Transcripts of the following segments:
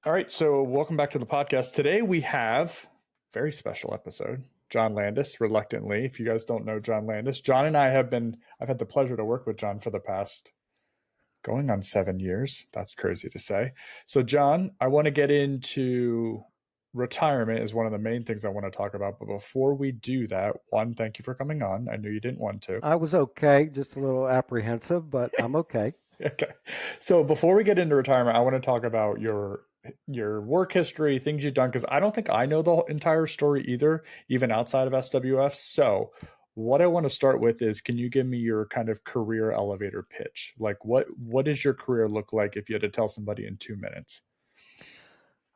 All right, so welcome back to the podcast. Today we have a very special episode. John Landis, reluctantly. If you guys don't know John Landis, John and I've had the pleasure to work with John for the past going on 7 years. That's crazy to say. So, John, I want to get into retirement is one of the main things I want to talk about. But before we do that, one, thank you for coming on. I knew you didn't want to. I was okay, just a little apprehensive, but I'm okay. Okay. So before we get into retirement, I want to talk about your work history, things you've done, because I don't think I know the entire story either, even outside of SWF. So what I want to start with is, can you give me your kind of career elevator pitch? Like what does your career look like if you had to tell somebody in 2 minutes?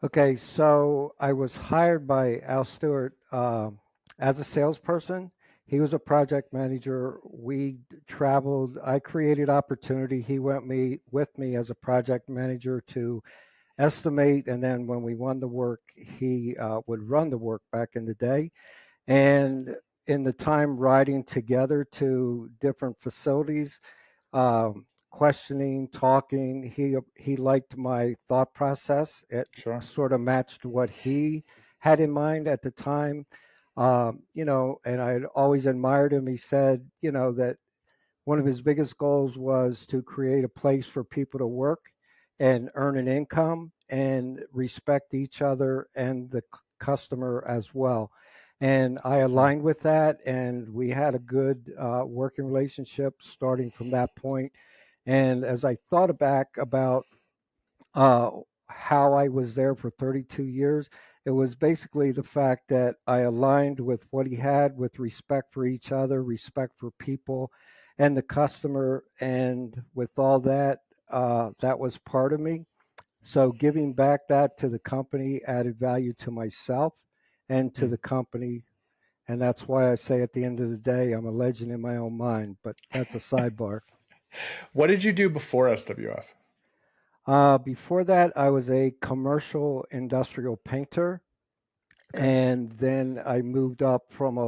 Okay, so I was hired by Al Stewart as a salesperson. He was a project manager. We traveled. I created opportunity. He went me with me as a project manager to estimate, and then when we won the work, he would run the work back in the day. And in the time riding together to different facilities, questioning, talking. He liked my thought process. It Sure. sort of matched what he had in mind at the time. And I had always admired him. He said, that one of his biggest goals was to create a place for people to work and earn an income and respect each other and the customer as well. And I Sure. aligned with that, and we had a good working relationship starting from that point. And as I thought back about uh, how I was there for 32 years, it was basically the fact that I aligned with what he had with respect for each other, respect for people and the customer. And with all that, that was part of me. So giving back that to the company added value to myself and to Mm. the company. And that's why I say at the end of the day, I'm a legend in my own mind, but that's a sidebar. What did you do before SWF? Before that, I was a commercial industrial painter. Okay. And then I moved up from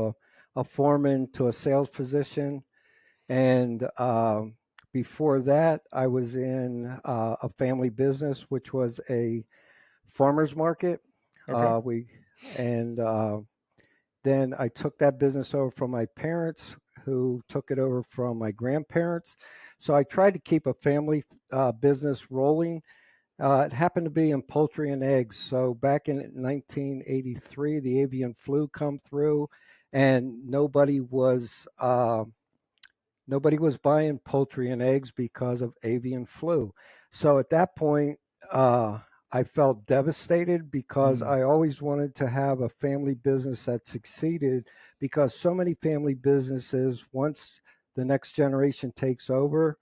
a foreman to a sales position. And before that, I was in a family business, which was a farmer's market. Okay. We and Then I took that business over from my parents, who took it over from my grandparents. So I tried to keep a family business rolling. It happened to be in poultry and eggs. So back in 1983, the avian flu come through, and nobody was buying poultry and eggs because of avian flu. So at that point, I felt devastated because Mm. I always wanted to have a family business that succeeded, because so many family businesses, once the next generation takes over,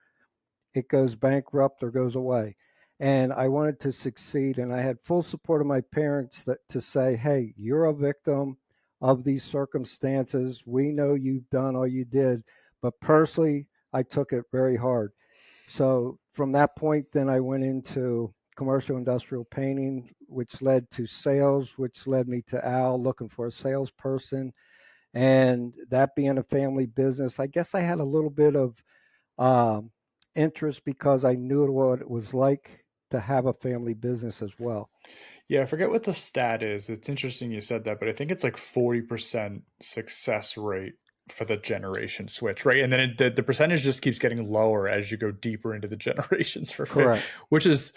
it goes bankrupt or goes away. And I wanted to succeed, and I had full support of my parents to say, "Hey, you're a victim of these circumstances. We know you've done all you did." But personally, I took it very hard. So from that point, then I went into commercial industrial painting, which led to sales, which led me to Al looking for a salesperson. And that being a family business, I guess I had a little bit of um, interest because I knew what it was like to have a family business as well. Yeah, I forget what the stat is. It's interesting you said that, but I think it's like 40% success rate for the generation switch, right? And then the percentage just keeps getting lower as you go deeper into the generations for fit, Correct. which is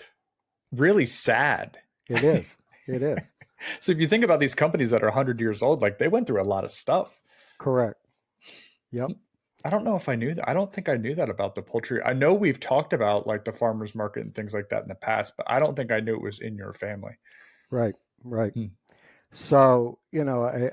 really sad. It is. It is. So if you think about these companies that are 100 years old, like they went through a lot of stuff. Correct. Yep. I don't know if I knew that. I don't think I knew that about the poultry. I know we've talked about like the farmers market and things like that in the past, but I don't think I knew it was in your family. Right. Right. Hmm. So,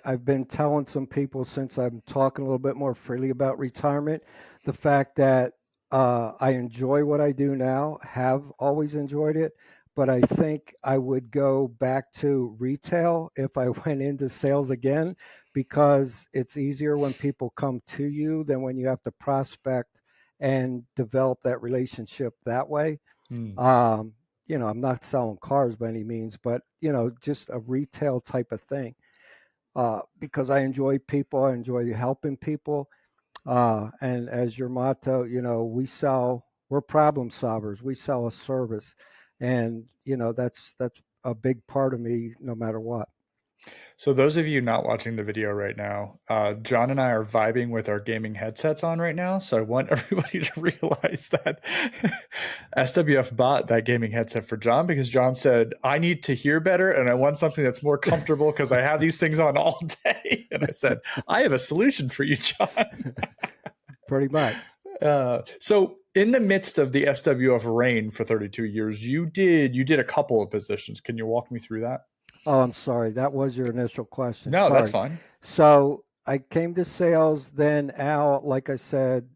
I've been telling some people, since I'm talking a little bit more freely about retirement, the fact that I enjoy what I do now, have always enjoyed it, but I think I would go back to retail if I went into sales again, because it's easier when people come to you than when you have to prospect and develop that relationship that way. Hmm. Um, I'm not selling cars by any means, but just a retail type of thing. Because I enjoy people, I enjoy helping people. And as your motto, we're problem solvers. We sell a service, and that's a big part of me no matter what. So those of you not watching the video right now, John and I are vibing with our gaming headsets on right now. So I want everybody to realize that SWF bought that gaming headset for John because John said, I need to hear better and I want something that's more comfortable because I have these things on all day. And I said, I have a solution for you, John. Pretty much. So in the midst of the SWF reign for 32 years, you did a couple of positions. Can you walk me through that? Oh, I'm sorry. That was your initial question. No, that's Sorry. fine. So I came to sales. Then Al, like I said,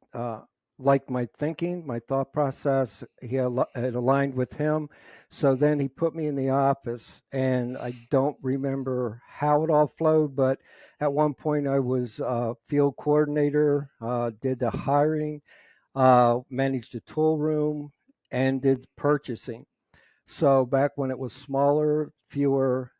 liked my thinking, my thought process. It aligned with him. So then he put me in the office, and I don't remember how it all flowed, but at one point I was field coordinator, did the hiring, managed the tool room, and did purchasing. So back when it was smaller, fewer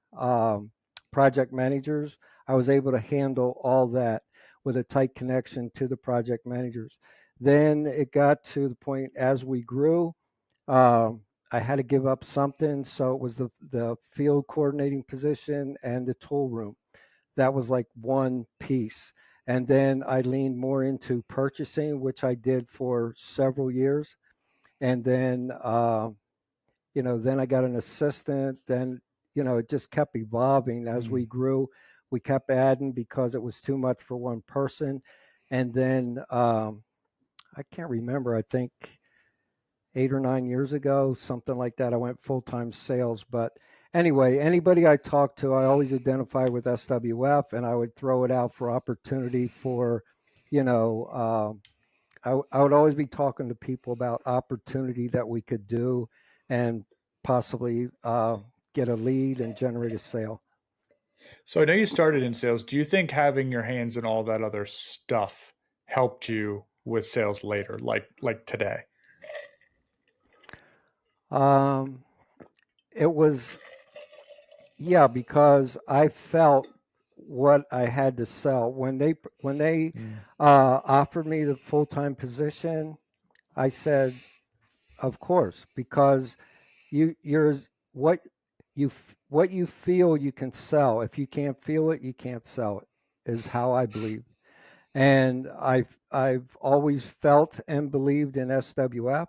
project managers, I was able to handle all that with a tight connection to the project managers. Then it got to the point as we grew, I had to give up something. So it was the field coordinating position and the tool room. That was like one piece. And then I leaned more into purchasing, which I did for several years. And then then I got an assistant. Then, it just kept evolving as we grew. We kept adding because it was too much for one person. And then I can't remember, I think 8 or 9 years ago, something like that, I went full time sales. But anyway, anybody I talked to, I always identify with SWF and I would throw it out for opportunity for, you know, I would always be talking to people about opportunity that we could do and possibly get a lead and generate a sale. So I know you started in sales. Do you think having your hands in all that other stuff helped you with sales later, like today? Um, it was, yeah, because I felt what I had to sell when they offered me the full time position. I said, of course, because you're what what you feel you can sell. If you can't feel it, you can't sell it. Is how I believe. And I've always felt and believed in SWF,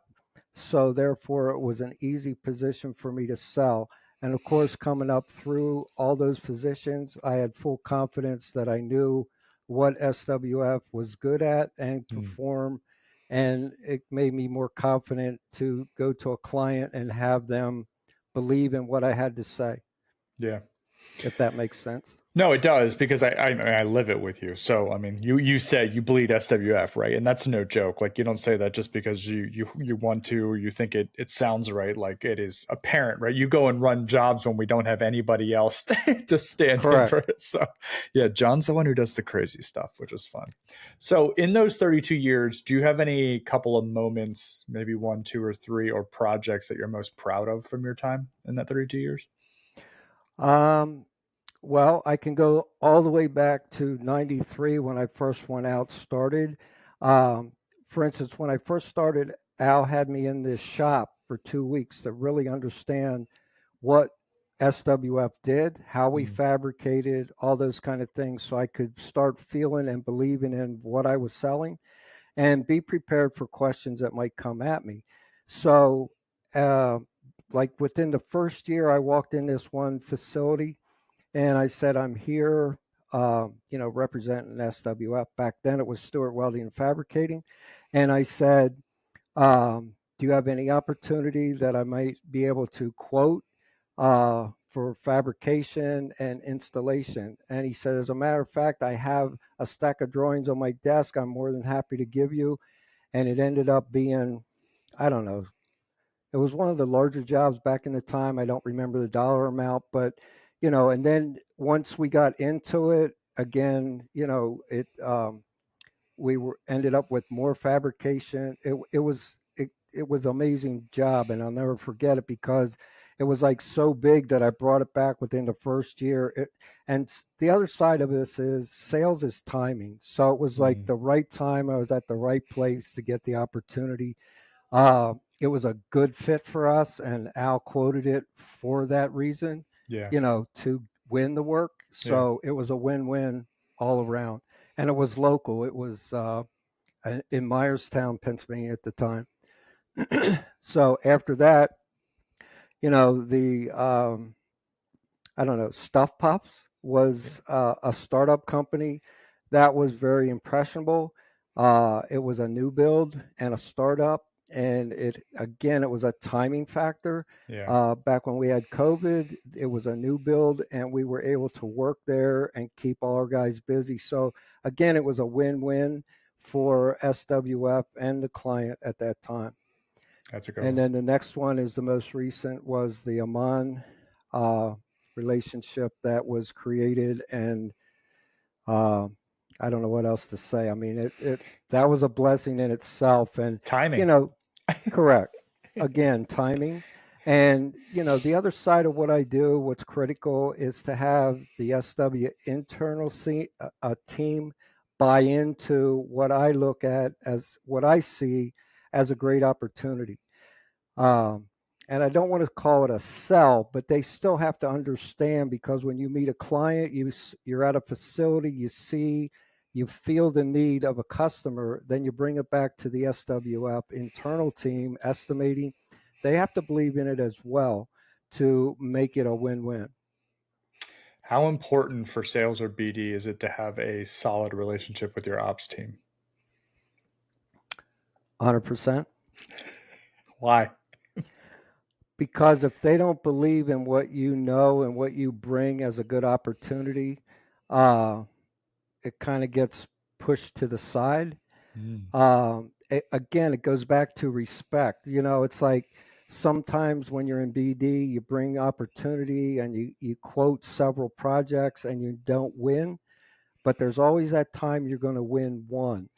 so therefore it was an easy position for me to sell. And of course, coming up through all those positions, I had full confidence that I knew what SWF was good at and perform, and it made me more confident to go to a client and have them believe in what I had to say, Yeah. if that makes sense. No, it does because I live it with you. So I mean, you say you bleed SWF, right? And that's no joke. Like you don't say that just because you want to or you think it sounds right. Like it is apparent, right? You go and run jobs when we don't have anybody else to stand in Correct. for it. So yeah, John's the one who does the crazy stuff, which is fun. So in those 32 years, do you have any couple of moments, maybe one, two, or three, or projects that you're most proud of from your time in that 32 years? Um, Well, I can go all the way back to 93 when I first went out started. Um, for instance, when I first started, Al had me in this shop for 2 weeks to really understand what SWF did, how we Mm, fabricated, all those kind of things, so I could start feeling and believing in what I was selling and be prepared for questions that might come at me. So, uh, like within the first year, I walked in this one facility and I said, I'm here, representing SWF. Back then it was Stewart Welding and Fabricating. And I said, do you have any opportunity that I might be able to quote for fabrication and installation? And he said, as a matter of fact, I have a stack of drawings on my desk. I'm more than happy to give you. And it ended up being, I don't know, it was one of the larger jobs back in the time. I don't remember the dollar amount, but and then once we got into it again, we were ended up with more fabrication. It was amazing job, and I'll never forget it because it was like so big that I brought it back within the first year. The other side of this is sales is timing. So it was like mm, the right time. I was at the right place to get the opportunity. it was a good fit for us, and Al quoted it for that reason, Yeah. to win the work. Yeah. So it was a win-win all around, and it was local. It was in Myerstown, Pennsylvania at the time. So after that, the I don't know, Stuff Pops Yeah. was a startup company that was very impressionable. It was a new build and a startup, and it was a timing factor. Yeah. Back when we had COVID, it was a new build, and we were able to work there and keep all our guys busy. So again, it was a win-win for SWF and the client at that time. That's a good And one. then the next one is the most recent was the Amman uh, relationship that was created, and uh, I don't know what else to say. I mean, it that was a blessing in itself, and you Timing. know, correct. Again, timing, and the other side of what I do, what's critical is to have the SW internal team buy into what I look at as what I see as a great opportunity. Um, and I don't want to call it a sell, but they still have to understand, because when you meet a client, you're at a facility, you feel the need of a customer, then you bring it back to the SWF internal team estimating. They have to believe in it as well to make it a win-win. How important for sales or BD is it to have a solid relationship with your ops team? 100%. Why? Because if they don't believe in what you know and what you bring as a good opportunity, uh, it kind of gets pushed to the side. Mm. Again, it goes back to respect. It's like sometimes when you're in BD, you bring opportunity and you quote several projects and you don't win, but there's always that time you're going to win one.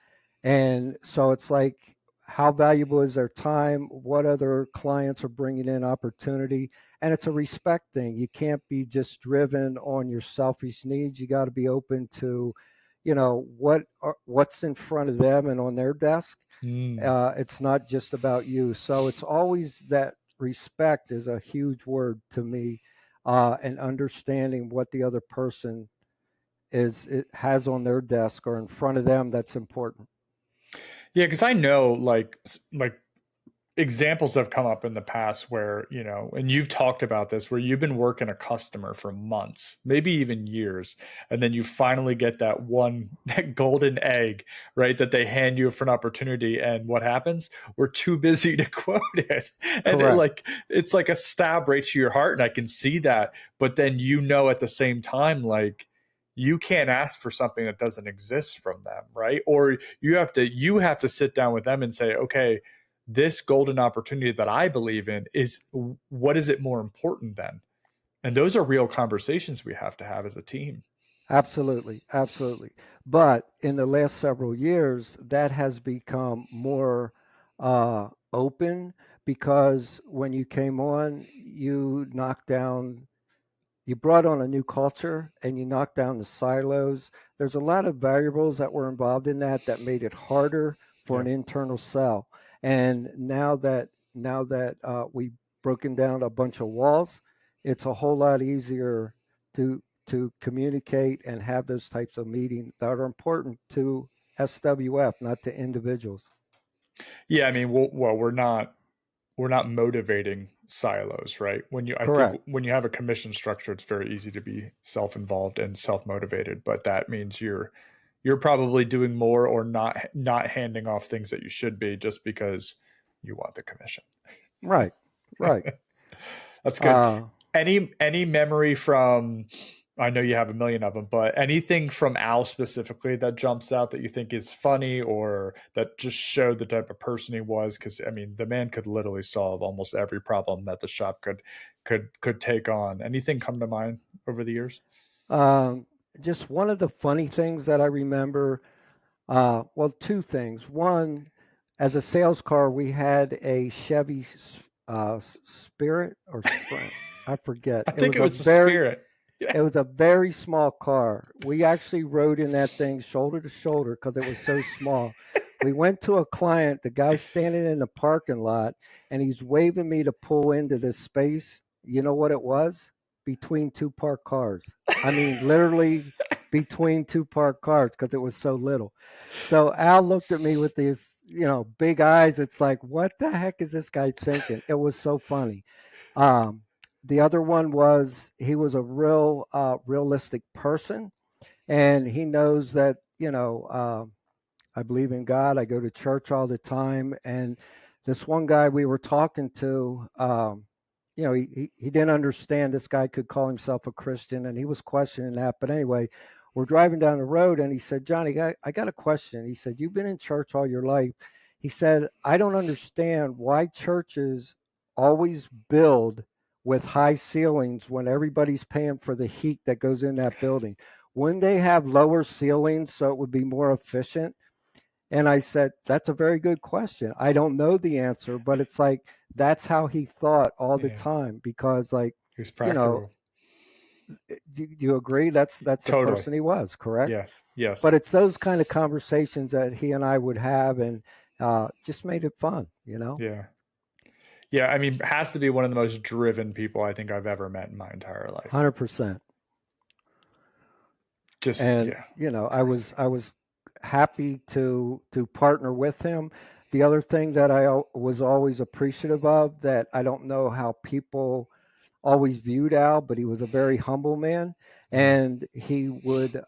And so it's like, how valuable is their time? What other clients are bringing in opportunity? And it's a respect thing. You can't be just driven on your selfish needs. You got to be open to, what's in front of them and on their desk. Mm. It's not just about you. So it's always that respect is a huge word to me, and understanding what the other person it has on their desk or in front of them, that's important. Yeah, because I know like examples have come up in the past where, and you've talked about this, where you've been working a customer for months, maybe even years, and then you finally get that one, that golden egg, right? That they hand you for an opportunity. And what happens? We're too busy to quote it. And Correct. it's like a stab right to your heart. And I can see that. But then, at the same time, like, you can't ask for something that doesn't exist from them, right? Or you have to sit down with them and say, okay, this golden opportunity that I believe in is, what is it more important than? And those are real conversations we have to have as a team. Absolutely, absolutely. But in the last several years, that has become more open, because when you came on, you brought on a new culture and you knocked down the silos. There's a lot of variables that were involved in that made it harder for Yeah. an internal sell. And now that we've broken down a bunch of walls, it's a whole lot easier to communicate and have those types of meetings that are important to SWF, not to individuals. Yeah. I mean, well, we're not motivating silos, right? I think Correct. when you have a commission structure, it's very easy to be self-involved and self-motivated, but that means you're probably doing more, or not handing off things that you should be, just because you want the commission. Right. Right. That's good. Uh, Any memory from, I know you have a million of them, but anything from Al specifically that jumps out that you think is funny, or that just showed the type of person he was? Because I mean, the man could literally solve almost every problem that the shop could take on. Anything come to mind over the years? um, just one of the funny things that I remember. Well, two things. One, as a sales car, we had a Chevy Spirit or Sprint. I forget. I think it was the spirit. Yeah. It was a very small car. We actually rode in that thing shoulder to shoulder because it was so small. We went to a client, the guy's standing in the parking lot, and he's waving me to pull into this space. You know what it was? Between two parked cars. I mean, literally between two parked cars because it was so little. So Al looked at me with these, big eyes. It's like, what the heck is this guy thinking? It was so funny. Um, the other one was he was a real realistic person, and he knows that I believe in God. I go to church all the time. And this one guy we were talking to, he didn't understand this guy could call himself a Christian, and he was questioning that. But anyway, we're driving down the road, and he said, Johnny, I got a question. He said, you've been in church all your life. He said, I don't understand why churches always build with high ceilings when everybody's paying for the heat that goes in that building. Wouldn't they have lower ceilings so it would be more efficient? And I said, that's a very good question. I don't know the answer, but it's like that's how he thought all the Yeah, time because, like, he was you know, practical. do you agree that's the Totally. person he was, correct? Yes. Yes. But it's those kind of conversations that he and I would have, and just made it fun. Yeah. Yeah. I mean, has to be one of the most driven people I think I've ever met in my entire life. 100%. Just And yeah. I was Crazy. I was happy to partner with him. The other thing that was always appreciative of that I don't know how people always viewed Al, but he was a very humble man, Yeah. and he would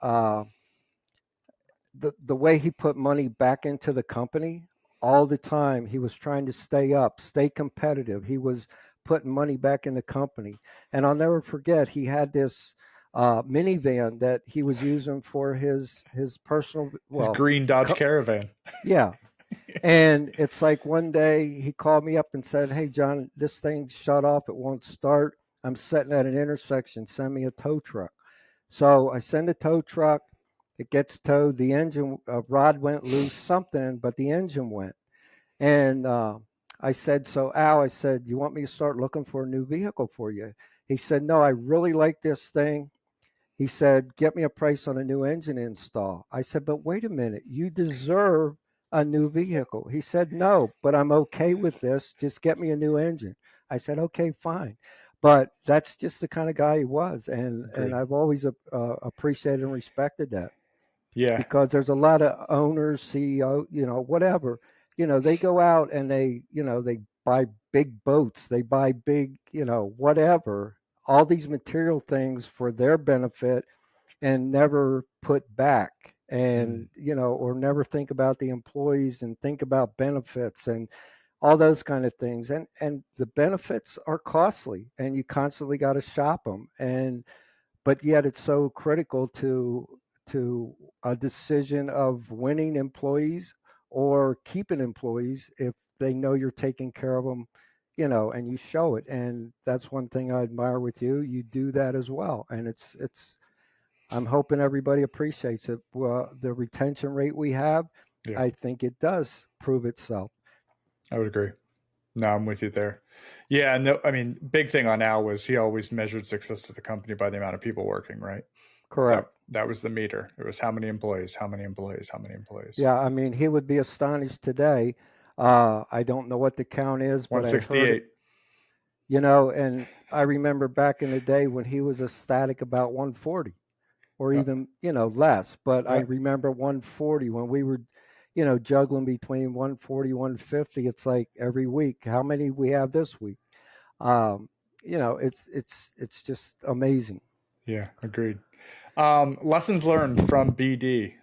the way he put money back into the company all the time. He was trying to stay up, stay competitive. He was putting money back in the company, and I'll never forget he had this minivan that he was using for his personal His green Dodge Caravan. yeah. And it's like one day he called me up and said, "Hey, John, this thing shut off. It won't start. I'm sitting at an intersection. Send me a tow truck." So I send a tow truck. It gets towed. The engine rod went loose, something, but the engine went. And I said, "So Al, I said, you want me to start looking for a new vehicle for you?" He said, "No, I really like this thing." He said, "Get me a price on a new engine install." I said, "But wait a minute, you deserve a new vehicle." He said, "No, but I'm okay with this. Just get me a new engine." I said, "Okay, fine." But that's just the kind of guy he was, and Agreed. I've always appreciated and respected that Yeah. because there's a lot of owners, CEO, whatever, they go out and they buy big boats, they buy big, whatever, all these material things for their benefit and never put back Mm. and or never think about the employees and think about benefits and all those kind of things, and the benefits are costly and you constantly got to shop them, and but yet it's so critical to a decision of winning employees or keeping employees if they know you're taking care of them, and you show it. And that's one thing I admire with you. You do that as well, and it's I'm hoping everybody appreciates it. Well, the retention rate we have, Yeah. I think it does prove itself. I would agree. No, I'm with you there. Yeah. No, I mean, big thing on Al was he always measured success to the company by the amount of people working, right? That Correct. that was the meter. It was how many employees, how many employees, how many employees. Yeah, I mean, he would be astonished today. I don't know what the count is, but I heard it. 168. And I remember back in the day when he was ecstatic about 140 or Yep. even, less. But I Yep. remember 140 when we were, juggling between 140, 150. It's like every week, how many we have this week? Um, it's just amazing. Yeah. Agreed. Lessons learned from BD.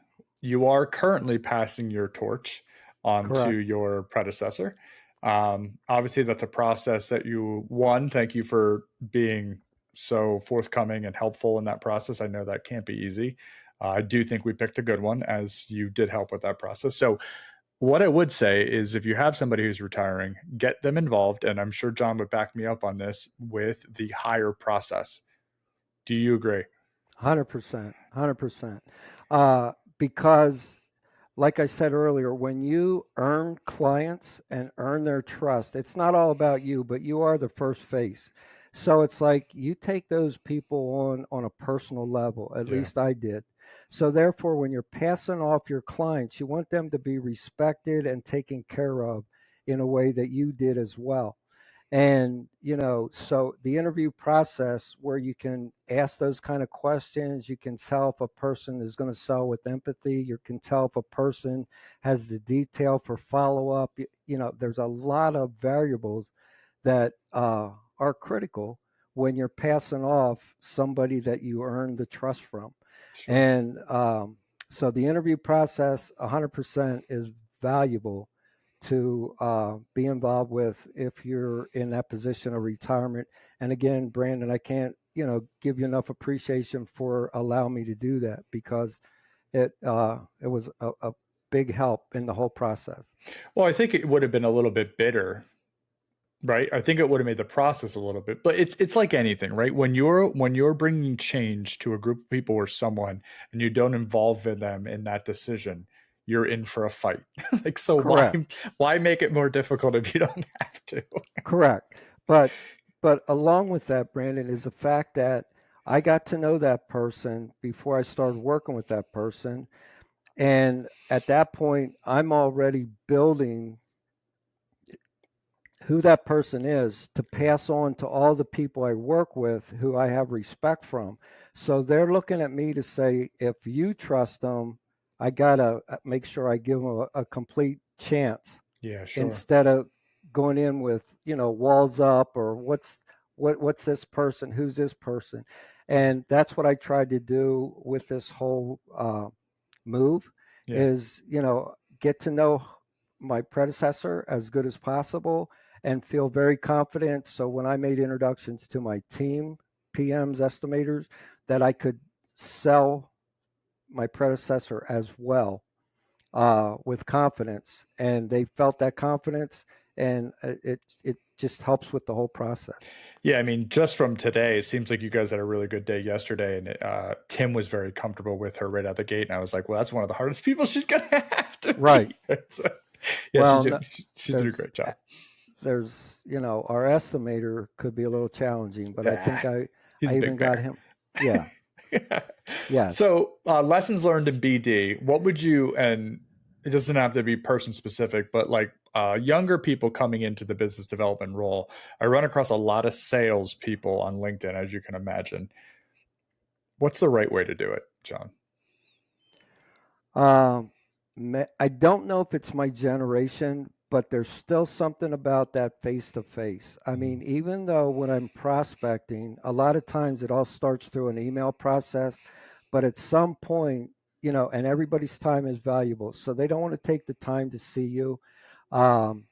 You are currently passing your torch on to Correct. your predecessor. Obviously, that's a process that you won. Thank you for being so forthcoming and helpful in that process. I know that can't be easy. I do think we picked a good one as you did help with that process. So, what I would say is if you have somebody who's retiring, get them involved. And I'm sure John would back me up on this with the hire process. Do you agree? 100%. 100%. Because like I said earlier, when you earn clients and earn their trust, it's not all about you, but you are the first face. So it's like you take those people on a personal level. At Yeah, least I did. So therefore, when you're passing off your clients, you want them to be respected and taken care of in a way that you did as well. And so the interview process where you can ask those kind of questions, you can tell if a person is going to sell with empathy, you can tell if a person has the detail for follow-up. There's a lot of variables that are critical when you're passing off somebody that you earned the trust from. sure. And so the interview process 100% is valuable to be involved with if you're in that position of retirement. And again, Brandon, I can't give you enough appreciation for allowing me to do that, because it was a big help in the whole process. Well, I think it would have been a little bit bitter, right? I think it would have made the process a little bit, but it's like anything, right? When you're bringing change to a group of people or someone, and you don't involve them in that decision, you're in for a fight. Like, so why Correct. why make it more difficult if you don't have to? Correct. But along with that, Brandon, is the fact that I got to know that person before I started working with that person. And at that point, I'm already building who that person is to Yeah, pass on to all the people I work with who I have respect from. So they're looking at me to say, if you trust them, I got to make sure I give them a complete chance, yeah, sure. instead of going in with walls up, or what's this person, who's this person. And that's what I tried to do with this whole move, Yeah. is get to know my predecessor as good as possible and feel very confident, so when I made introductions to my team, PMs, estimators, that I could sell my predecessor as well, with confidence, and they felt that confidence, and it just helps with the whole process. Yeah, I mean, just from today, it seems like you guys had a really good day yesterday, and Tim was very comfortable with her right out the gate, and I was like, "Well, that's one of the hardest people she's gonna have to Right. meet." So, yeah, Well, no, she's did a there's great job. our estimator could be a little challenging, but I Yeah, think I he's I a even big got bear. him. Yeah. Yes. So, lessons learned in BD. What would you, and it doesn't have to be person specific, but like younger people coming into the business development role, I run across a lot of sales people on LinkedIn, as you can imagine. What's the right way to do it, John? Um, I don't know if it's my generation, but there's still something about that face to face. I Mm. mean, even though when I'm prospecting, a lot of times it all starts through an email process, but at some point, and everybody's time is valuable, so they don't want to take the time to see you. Um,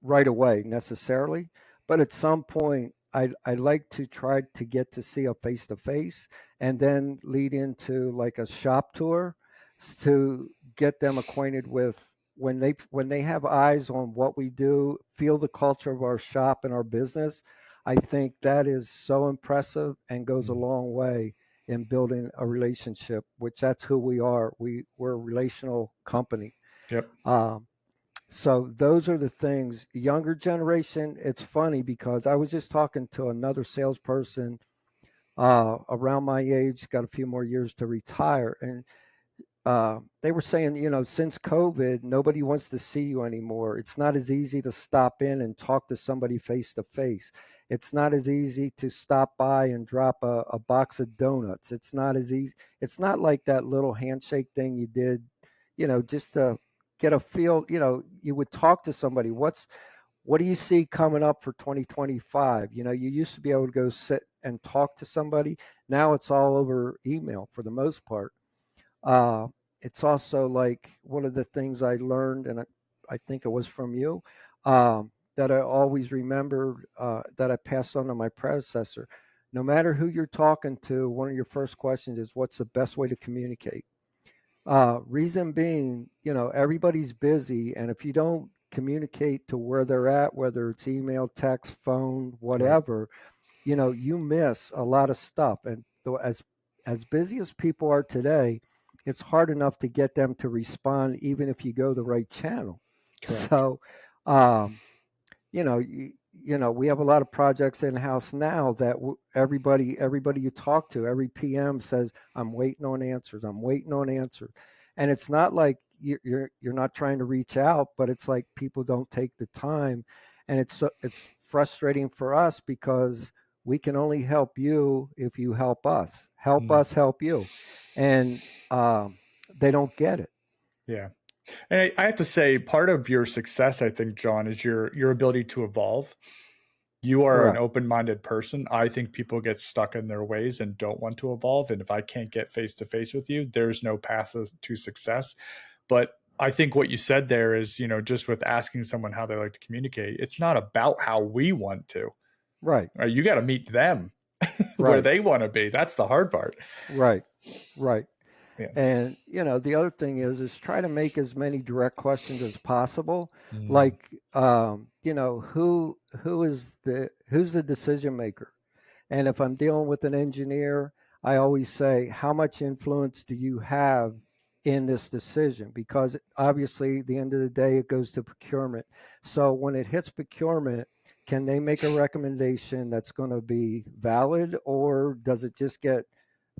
right away necessarily, but at some point, I like to try to get to see a face to face, and then lead into like a shop tour, to get them acquainted with, when they have eyes on what we do, feel the culture of our shop and our business. I think that is so impressive and goes a Mm. long way in building a relationship, which that's who we are. We're a relational company. Yep. Um, so those are the things. Younger generation, it's funny because I was just talking to another salesperson around my age, got a few more years to retire, and they were saying, since COVID, nobody wants to see you anymore. It's not as easy to stop in and talk to somebody face to face. It's not as easy to stop by and drop a box of donuts. It's not as easy. It's not like that little handshake thing you did, just to get a feel. You would talk to somebody. What do you see coming up for 2025? You used to be able to go sit and talk to somebody. Now it's all over email for the most part. uh, it's also like one of the things I learned, and I think it was from you, that I always remembered, that I passed on to my predecessor. No matter who you're talking to, one of your first questions is, what's the best way to communicate? Reason being, everybody's busy, and if you don't communicate to where they're at, whether it's email, text, phone, Right. whatever, you miss a lot of stuff. And though, as busy as people are today, it's hard enough to get them to respond, even if you go the right channel. Correct. So, um, you know, you, we have a lot of projects in house now that everybody you talk to, every PM says, I'm waiting on answers. I'm waiting on answers. And it's not like you're not trying to reach out, but it's like people don't take the time. And it's frustrating for us because we can only help you if you help us. Help Mm, us help you. And they don't get it. yeah. And I have to say, part of your success, I think, John, is your ability to evolve. You are an Correct. open-minded person. I think people get stuck in their ways and don't want to evolve. And if I can't get face to face with you, there's no path to success. But I think what you said there is, just with asking someone how they like to communicate, it's not about how we want to. Right. Right? You got to meet them where Right. they want to be. That's the hard part. Right. Right. Yeah. And the other thing is try to make as many direct questions as possible. Mm, Like, who's the decision maker? And if I'm dealing with an engineer, I always say, how much influence do you have in this decision? Because obviously, at the end of the day, it goes to procurement. So when it hits procurement, can they make a recommendation that's going to be valid, or does it just get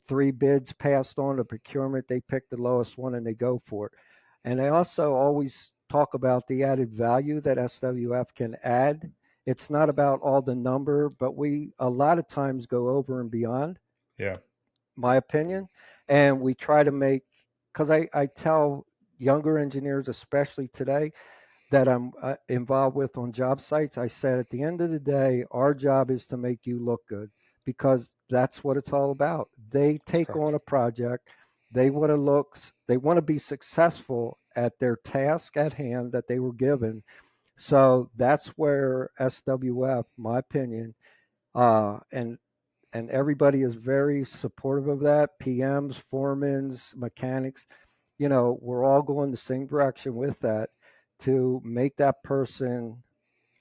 three bids passed on to procurement? They pick the lowest one and they go for it. And I also always talk about the added value that SWF can add. It's not about all the number, but we a lot of times go over and beyond, yeah. my opinion. And we try to make, because I tell younger engineers, especially today, that I'm involved with on job sites, I said at the end of the day, our job is to make you look good because that's what it's all about. They That's take on correct. a project, they want to be successful at their task at hand that they were given. So that's where SWF, my opinion, and everybody is very supportive of that. PMs, foremans, mechanics, we're all going the same direction with that to make that person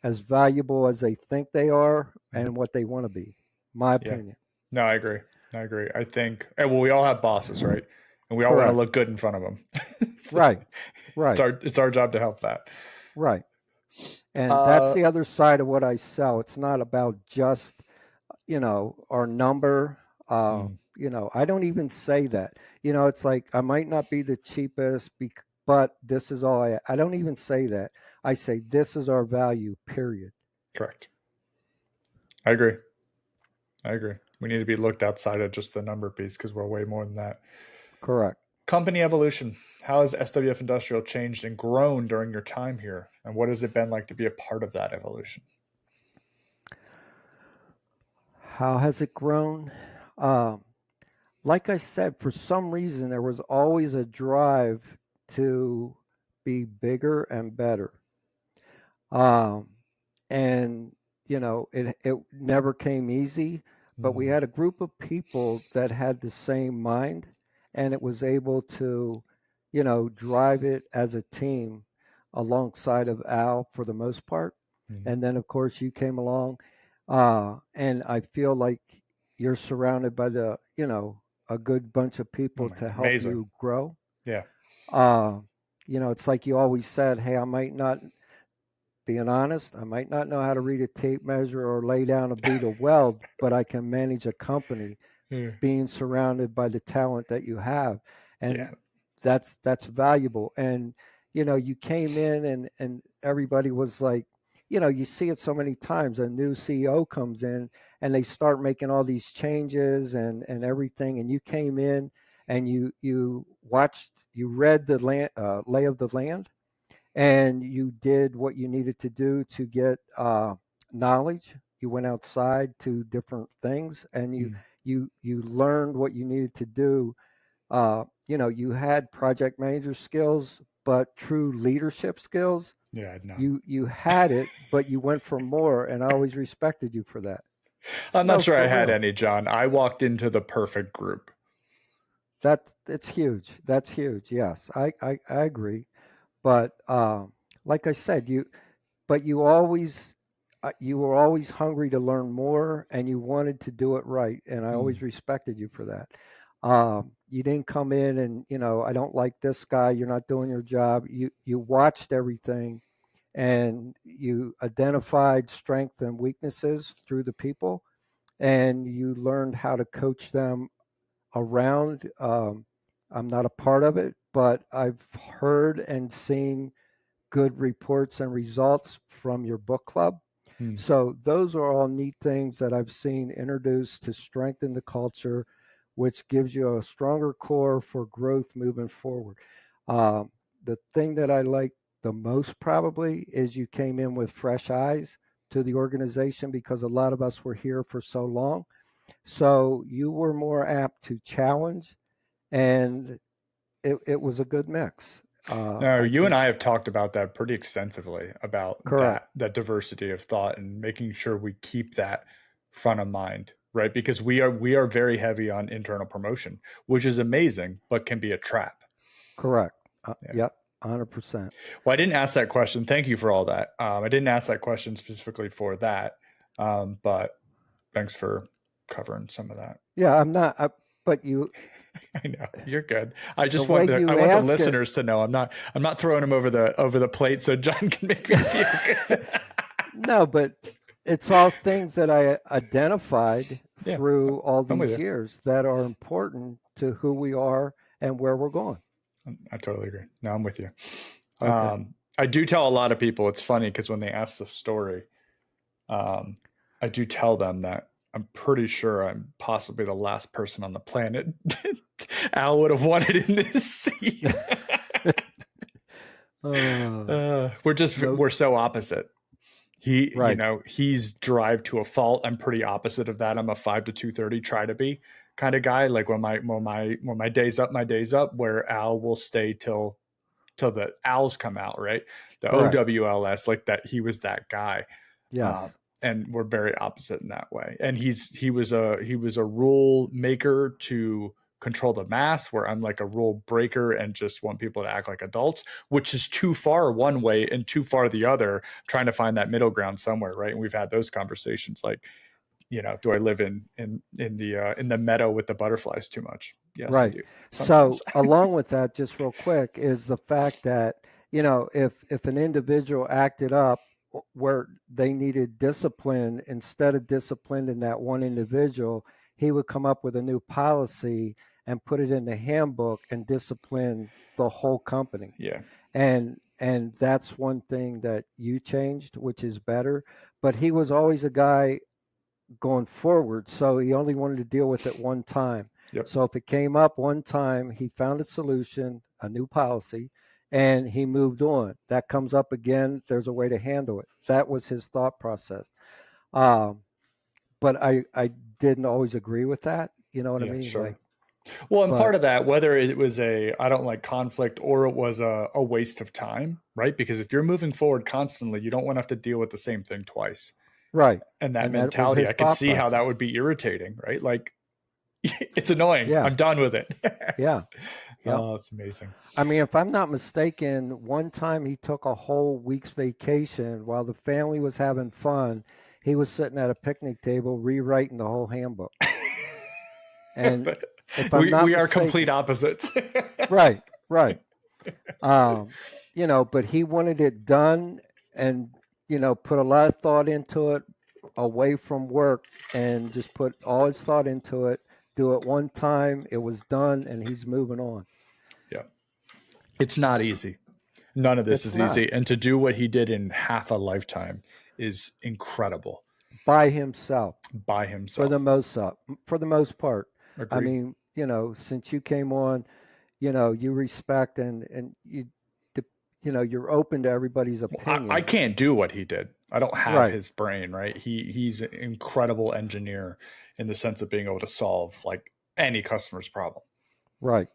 as valuable as they think they are Mhm. and what they want to be. My Yeah. opinion. No, I agree. I agree. I think, well, we all have bosses, right? And we all want to Correct. look good in front of them. it's, Right. it's Right. our job to help that. Right. And that's Uh, the other side of what I sell. It's not about just, our number. mm, I don't even say that. It's like I might not be the cheapest, but this is all I don't even say that. I say this is our value, period. correct. I agree. I agree. We need to be looked outside of just the number piece because we're way more than that. Correct. Company evolution. How has SWF Industrial changed and grown during your time here? And what has it been like to be a part of that evolution? How has it grown? Um, like I said, for some reason, there was always a drive to be bigger and better. Um, and, it never came easy, but we Mm, had a group of people that had the same mind and it was able to, drive it as a team alongside of Al for the most part. mm. And then, of course, you came along. And I feel like you're surrounded by a good bunch of Oh people my, to help amazing. you grow. Yeah. Uh, it's like you always said, hey, I might not, being honest, I might not know how to read a tape measure or lay down a bead of weld, but I can manage a company Yeah. being surrounded by the talent that you have. And Yeah. that's valuable. And you came in and everybody was like, you see it so many times. A new CEO comes in and they start making all these changes and everything. And you came in and you watched, you read the lay of the land, and you did what you needed to do to get knowledge. You went outside to different things, and you Mm. you you learned what you needed to do. You had project manager skills, but true leadership skills, Yeah, I had none. you had it, but you went for more, and I always respected you for that. I'm not No, sure for I had real. any, John. I walked into the perfect group. That it's huge. That's huge. Yes, I agree. But like I said, but you were always hungry to learn more and you wanted to do it right, and I Mm. always respected you for that. You didn't come in and I don't like this guy, you're not doing your job. You watched everything and you identified strengths and weaknesses through the people, and you learned how to coach them around. I'm not a part of it, but I've heard and seen good reports and results from your book club. Hmm. So those are all neat things that I've seen introduced to strengthen the culture, which gives you a stronger core for growth moving forward. Um, the thing that I like the most probably is you came in with fresh eyes to the organization because a lot of us were here for so long. So you were more apt to challenge, and it was a good mix. No, I you and think I have talked about that pretty extensively about correct, that diversity of thought and making sure we keep that front of mind, right? Because we are very heavy on internal promotion, which is amazing, but can be a trap. correct. Yeah. Yep, 100%. Well, I didn't ask that question. Thank you for all that. I didn't ask that question specifically for that, but thanks for covering some of that. Yeah, I'm not. But you, I know you're good. the way I you want the ask it, listeners to know I'm not throwing them over the plate so John can make me feel good. no, but it's all things that I identified Yeah, through all I'm with these you. years that are important to who we are and where we're going. I totally agree. No, I'm with you. Okay. I do tell a lot of people, it's funny because when they ask the story, I do tell them that I'm pretty sure I'm possibly the last person on the planet Al would have wanted in this seat. Uh, no, We're so opposite. right, He's drive to a fault. I'm pretty opposite of that. I'm a 5 to 2:30 try to be kind of guy. Like when my day's up, my day's up, where Al will stay till the owls come out, right? The correct. OWLS, like that, he was that guy. Uh, Yes, and we're very opposite in that way. And he was a rule maker to control the mass, where I'm like a rule breaker and just want people to act like adults, which is too far one way and too far the other, trying to find that middle ground somewhere, right? And we've had those conversations like, do I live in the meadow with the butterflies too much? Yes, I right. do. Sometimes. So, along with that, just real quick, is the fact that if an individual acted up where they needed discipline, instead of disciplining that one individual, he would come up with a new policy and put it in the handbook and discipline the whole company. Yeah. And that's one thing that you changed, which is better. But he was always a guy going forward, so he only wanted to deal with it one time. Yep. So if it came up one time, he found a solution, a new policy, and he moved on. That comes up again, there's a way to handle it. That was his thought process. Um, but I didn't always agree with that. You know what I Yeah, mean? Like, sure. Well, and part but of that, whether it was I don't like conflict or it was a waste of time, right? Because if you're moving forward constantly, you don't want to have to deal with the same thing twice. right, And that and that was mentality, his I could thought see how that process. would be irritating, right? Like it's annoying. Yeah, I'm done with it. yeah, yep. Oh, it's amazing. I mean, if I'm not mistaken, one time he took a whole week's vacation while the family was having fun. He was sitting at a picnic table rewriting the whole handbook. And But if I'm not we are complete mistaken, opposites. right, right. Um, but he wanted it done and, put a lot of thought into it away from work and just put all his thought into it, do it one time, it was done, and he's moving on. Yeah. It's not easy. None of this It's is not easy. And to do what he did in half a lifetime is incredible by himself. by For the himself. most for the most part. I Agreed. mean, since you came on, you respect and you're open to everybody's I opinion. can't do what he did. I don't have Right, his brain, right? He's an incredible engineer in the sense of being able to solve like any customer's problem. right,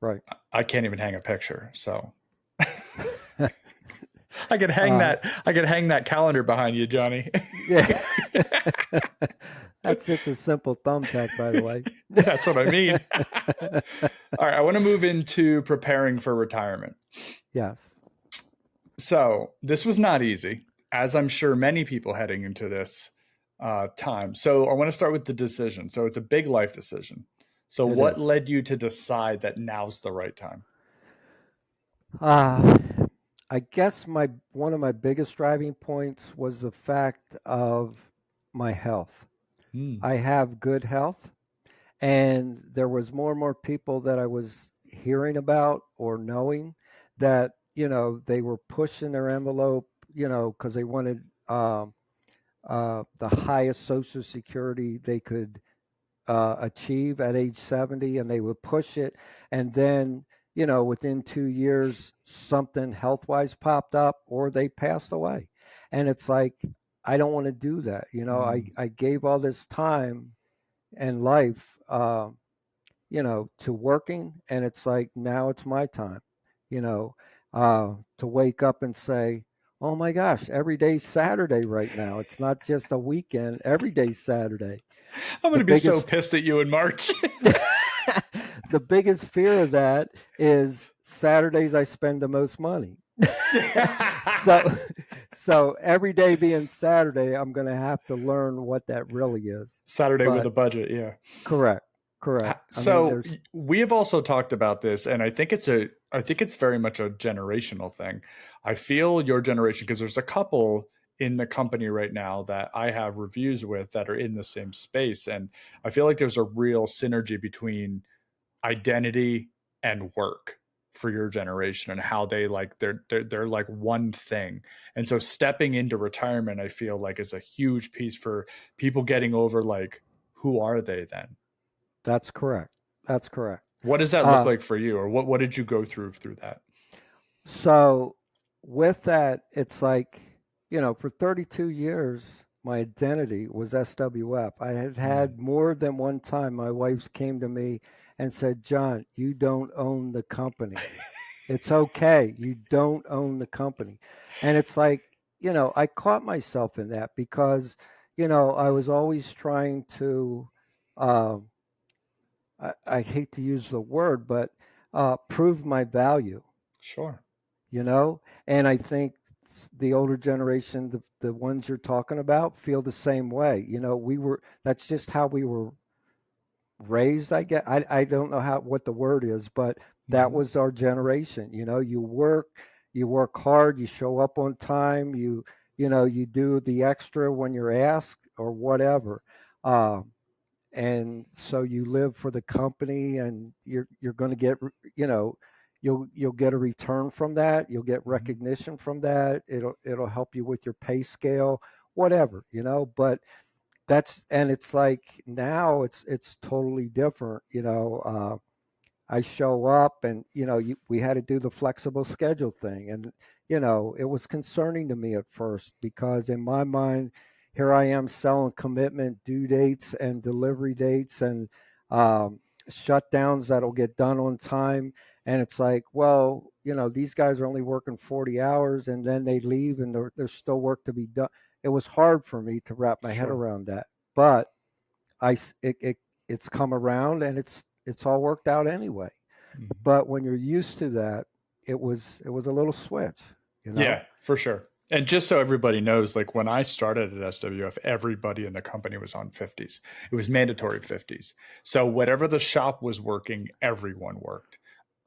right. I can't even hang a picture, so uh, I could hang that calendar behind you, Johnny. yeah. That's just a simple thumbtack, by the way. That's what I mean. All right, I want to move into preparing for retirement. Yes. So this was not easy, as I'm sure many people heading into this time. So I want to start with the decision. So it's a big life decision. So It what is. led you to decide that now's the right time? Uh, I guess one of my biggest driving points was the fact of my health. Mm. I have good health, and there was more and more people that I was hearing about or knowing that they were pushing their envelope, because they wanted the highest Social Security they could achieve at age 70, and they would push it, and then within 2 years something health wise popped up or they passed away. And it's like, I don't want to do that. Mm. I gave all this time and life to working, and it's like, now it's my time, you know to wake up and say, oh my gosh, every day's Saturday right now. It's not just a weekend, every day's Saturday. I'm going the to be so biggest pissed at you in March. the biggest fear of that is Saturdays I spend the most money. so so every day being Saturday, I'm going to have to learn what that really is. Saturday with But a budget. Yeah. correct, correct. I mean, So there's we have also talked about this, and I think it's very much a generational thing. I feel your generation, because there's a couple in the company right now that I have reviews with that are in the same space, and I feel like there's a real synergy between identity and work for your generation and how they like they're like one thing. And so stepping into retirement, I feel like, is a huge piece for people getting over, like, who are they then? That's correct. That's correct. What does that look Uh, like for you, or what did you go through that? so with that, it's like, for 32 years, my identity was SWF. I had Mm. had more than one time my wife came to me and said, John, you don't own the company. It's okay. You don't own the company. And it's like, I caught myself in that because, I was always trying to, um, I hate to use the word, but prove my value, Sure. you know? And I think the older generation, the ones you're talking about, feel the same way. That's just how we were raised. I don't know what the word is, but that Hmm. was our generation. You work hard, you show up on time, you do the extra when you're asked or whatever. Um, and so you live for the company, and you're going to get, you know you'll get a return from that, you'll get Hmm. recognition from that, it'll help you with your pay scale, whatever. But it's like, now it's totally different. I show up, and we had to do the flexible schedule thing, and it was concerning to me at first, because in my mind, here I am selling commitment due dates and delivery dates, and um, shutdowns that'll get done on time. And it's like, well, these guys are only working 40 hours, and then they leave, and there's still work to be done. It was hard for me to wrap my head Sure. around that, but it's come around, and it's all worked out anyway. Hmm. But when you're used to that, it was a little switch, you know? Yeah, for sure. And just so everybody knows, like, when I started at SWF, everybody in the company was on 50s. It was mandatory 50s. So whatever the shop was working, everyone worked.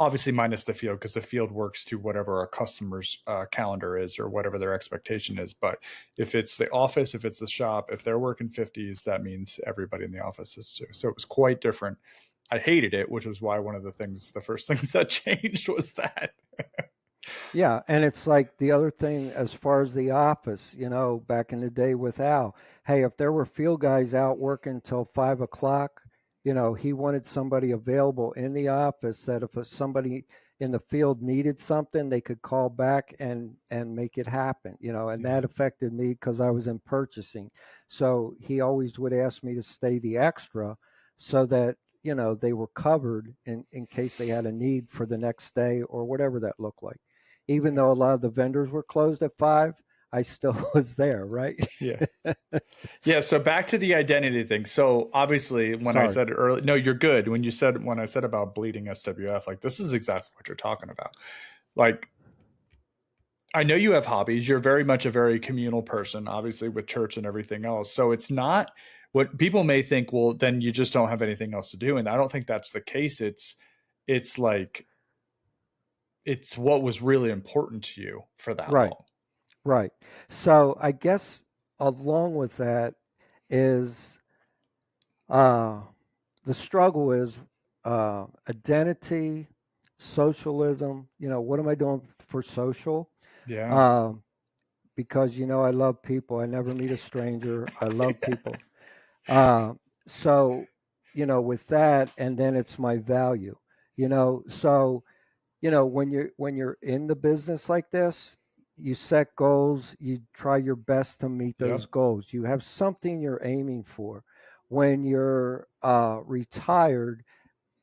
Obviously, minus the field, because the field works to whatever a customer's calendar is or whatever their expectation is. But if it's the office, if it's the shop, if they're working 50s, that means everybody in the office is too. So it was quite different. I hated it, which was why one of the first things that changed was that. Yeah, and it's like the other thing as far as the office, back in the day with Al. Hey, if there were field guys out working till 5 o'clock, he wanted somebody available in the office, that if somebody in the field needed something, they could call back and make it happen. And Yeah. that affected me because I was in purchasing. So he always would ask me to stay the extra, so that they were covered in case they had a need for the next day or whatever that looked like. Even Yeah. though a lot of the vendors were closed at 5, I still was there, right? Yeah. Yeah. So back to the identity thing. So obviously, when I Sorry. said early, no, you're good. When I said about bleeding SWF, like, this is exactly what you're talking about. Like, I know you have hobbies. You're very much a very communal person, obviously, with church and everything else. So it's not what people may think, well, then you just don't have anything else to do. And I don't think that's the case. It's like, it's what was really important to you for that Right. long. Right. So I guess along with that is uh, the struggle is identity, socialism. What am I doing for social? Yeah. Um, because I love people. I never meet a stranger. I love people. Uh, so with that, and then it's my value. So when you're in the business like this, you set goals, you try your best to meet those Yep. goals, you have something you're aiming for. When you're retired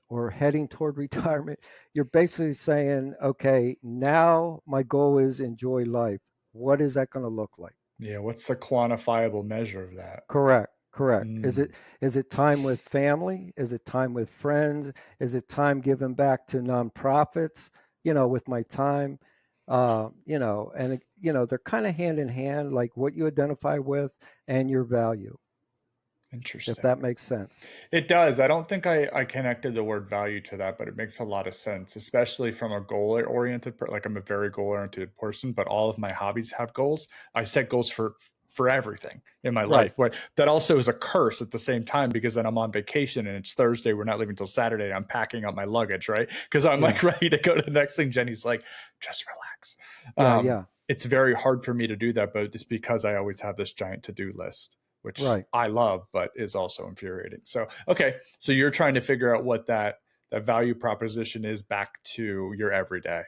or heading toward retirement, you're basically saying, okay, now my goal is enjoy life. What is that going to look like? Yeah. What's the quantifiable measure of that? Correct. Correct. Is Mm, it is it time with family? Is it time with friends? Is it time given back to nonprofits? With my time, they're kind of hand in hand, like what you identify with and your value, if interesting. that makes sense. It does. I don't think I connected the word value to that, but it makes a lot of sense, especially from a goal oriented, like I'm a very goal oriented person, but all of my hobbies have goals. I set goals for everything in my Right. life. But that also is a curse at the same time because then I'm on vacation and it's Thursday. We're not leaving till Saturday. I'm packing up my luggage, right? Because I'm Yeah. like ready to go to the next thing. Jenny's like, just relax. Yeah. Yeah. It's very hard for me to do that, but it's because I always have this giant to-do list, which Right. I love, but is also infuriating. So, okay. So you're trying to figure out what that value proposition is back to your everyday.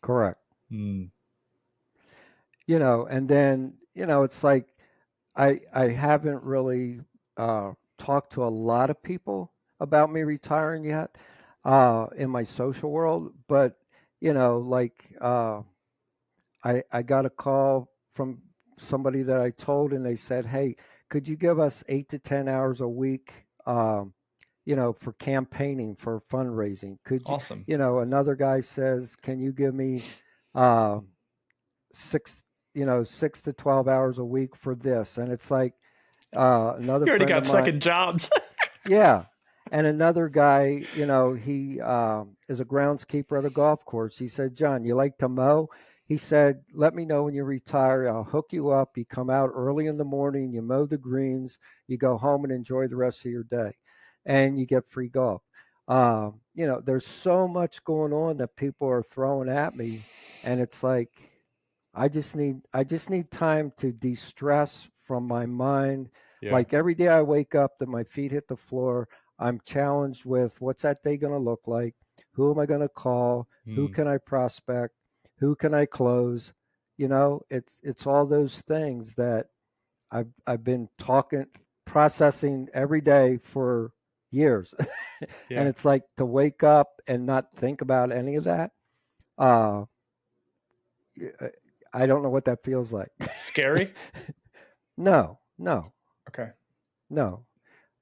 Correct. Mm, And then it's like I haven't really talked to a lot of people about me retiring yet in my social world, but like I got a call from somebody that I told, and they said, "Hey, could you give us 8 to 10 hours a week?" For campaigning for fundraising. Could you, awesome. another guy says, can you give me uh, six, 6 to 12 hours a week for this? And it's like another You already friend of got mine, second jobs. yeah. And another guy, he is a groundskeeper at a golf course. He said, John, you like to mow? He said, let me know when you retire. I'll hook you up. You come out early in the morning, you mow the greens, you go home and enjoy the rest of your day, and you get free golf. There's so much going on that people are throwing at me, and it's like I just need time to de-stress from my mind. Yeah. Like every day I wake up that my feet hit the floor, I'm challenged with what's that day going to look like? Who am I going to call? Who Mm, can I prospect? Who can I close? It's all those things that I've been processing every day for years. And yeah. it's like to wake up and not think about any of that. Uh, I don't know what that feels like. Scary. No, no, Okay. no.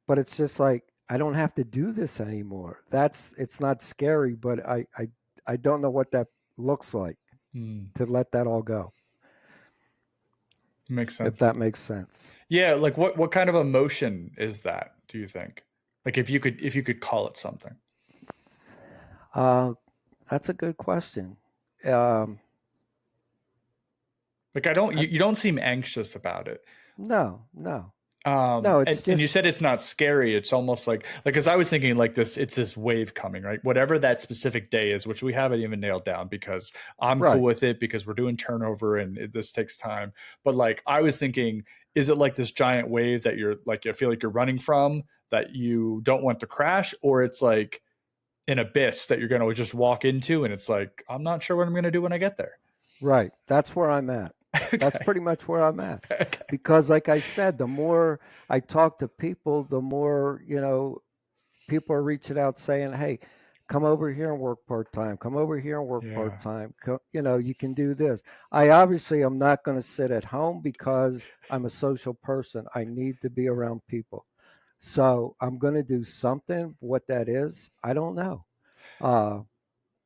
But it's just like I don't have to do this anymore. It's not scary, but I don't know what that looks like Mm, to let that all go, makes if sense. that makes sense. Yeah. Like what kind of emotion is that? Do you think? Like if you could call it something. Uh, that's a good question. Um, Like I don't. I, You don't seem anxious about it. no, no, no. It's And you just said it's not scary. It's almost like because I was thinking like this, it's this wave coming, right? Whatever that specific day is, which we haven't even nailed down because I'm cool right, with it because we're doing turnover and this takes time. But like I was thinking, is it like this giant wave that you're like you feel like you're running from that you don't want to crash, or it's like an abyss that you're going to just walk into and it's like I'm not sure what I'm going to do when I get there. right. That's where I'm at. That's Okay. pretty much where I'm at. Okay. Because, like I said, the more I talk to people, the more people are reaching out saying, "Hey, come over here and work part time. Come over here and work part Yeah. time. You can do this." I obviously am not going to sit at home because I'm a social person. I need to be around people. So I'm going to do something. What that is, I don't know. Uh,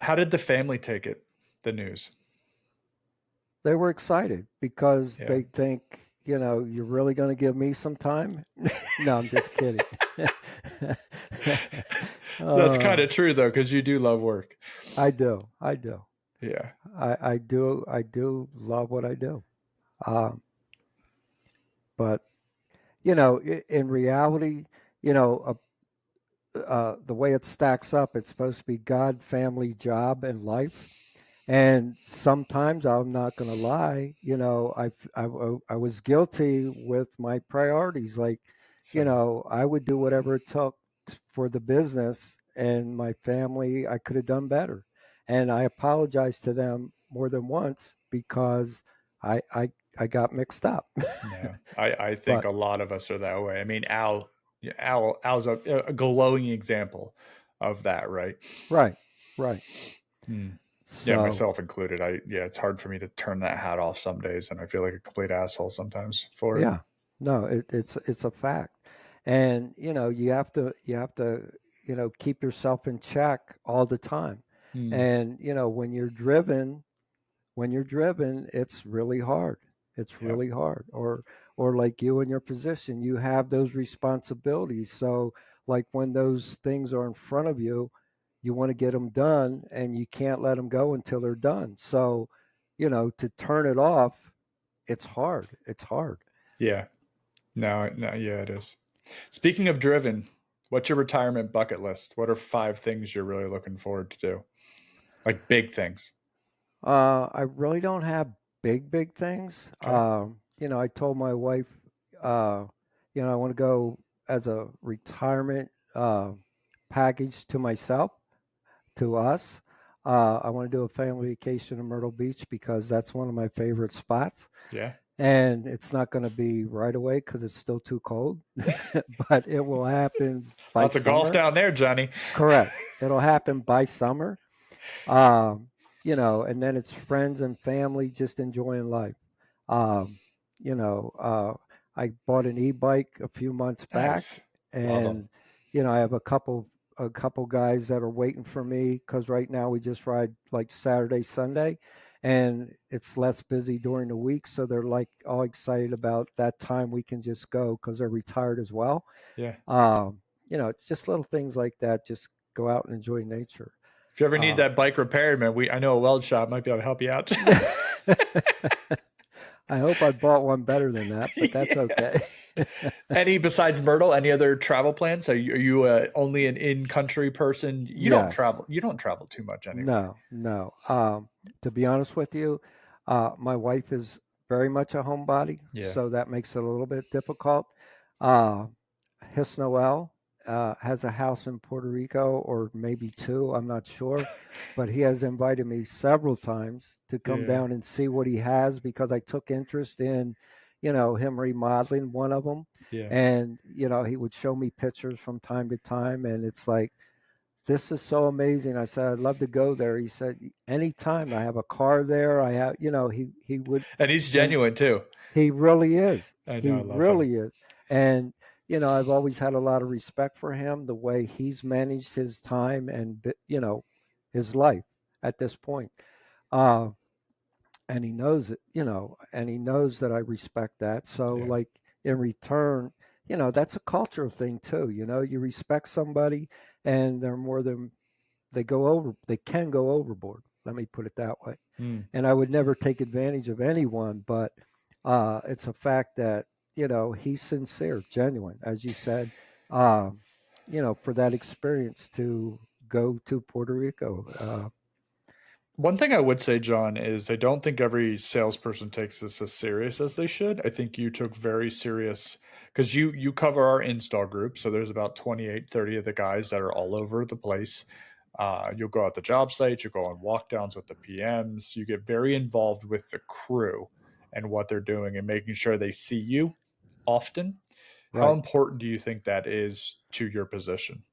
How did the family take it? The news. they were excited because Yeah. they think, you're really going to give me some time. No, I'm just kidding. That's kind uh, of true though, because you do love work. I do. I do. Yeah. I do love what I do. Um, but in reality, you know, the way it stacks up, it's supposed to be God, family, job, and life. And sometimes I'm not going to lie, I was guilty with my priorities. Like, Same. I would do whatever it took for the business and my family. I could have done better. And I apologized to them more than once because I got mixed up. Yeah. I think But a lot of us are that way. I mean, Al's a glowing example of that, right? right, right. Hmm. Yeah, So myself included. Yeah, it's hard for me to turn that hat off some days, and I feel like a complete asshole sometimes for it. yeah, no, it's a fact, and you have to keep yourself in check all the time, Hmm. and when you're driven, it's really hard. It's Yeah. really hard. Or like you in your position, you have those responsibilities. So like when those things are in front of you, you want to get them done, and you can't let them go until they're done. So to turn it off, it's hard. It's hard. Yeah. No, no, yeah, it is. Speaking of driven, what's your retirement bucket list? What are 5 things you're really looking forward to do? Like big things. I really don't have big things. Okay. I told my wife, uh, I want to go as a retirement package to myself, to us. I want to do a family vacation in Myrtle Beach because that's one of my favorite spots. Yeah. And it's not going to be right away because it's still too cold, but it will happen by Lots of golf summer. down there, Johnny. Correct. It'll happen by summer. And then it's friends and family just enjoying life. Um, you know, uh, I bought an e-bike a few months back, Nice. Love them. and I have a couple guys that are waiting for me because right now we just ride like Saturday, Sunday, and it's less busy during the week, so they're like all excited about that time we can just go because they're retired as well. Yeah. It's just little things like that. Just go out and enjoy nature. If you ever need Uh, that bike repaired, man, I know a weld shop might be able to help you out. I hope I bought one better than that, but that's Yeah. okay. Any besides Myrtle? Any other travel plans? Are you only an in-country person? You don't Yes. travel. You don't travel too much anyway. No, no. To be honest with you, my wife is very much a homebody, Yeah. so that makes it a little bit difficult. Uh, His Noel has a house in Puerto Rico, or maybe two, I'm not sure, but he has invited me several times to come Yeah. down and see what he has because I took interest in, him remodeling one of them. Yeah. And, he would show me pictures from time to time, and it's like, this is so amazing. I said, I'd love to go there. He said, anytime. I have a car there. I have, he would, And he's and genuine too. he really is. I know. He I love him. really is. And, I've always had a lot of respect for him, the way he's managed his time and, his life at this point. Uh, and he knows it, and he knows that I respect that. So, Yeah. like, in return, that's a cultural thing too. You respect somebody, and they're more than they can go overboard. Let me put it that way. Mm. And I would never take advantage of anyone, but it's a fact that he's sincere, genuine, as you said. Um, for that experience to go to Puerto Rico. One thing I would say, John, is I don't think every salesperson takes this as serious as they should. I think you took very serious because you cover our install group. So there's about 28, 30 of the guys that are all over the place. You'll go out the job sites, you go on walk downs with the PMs, you get very involved with the crew and what they're doing and making sure they see you often. How Right. important do you think that is to your position?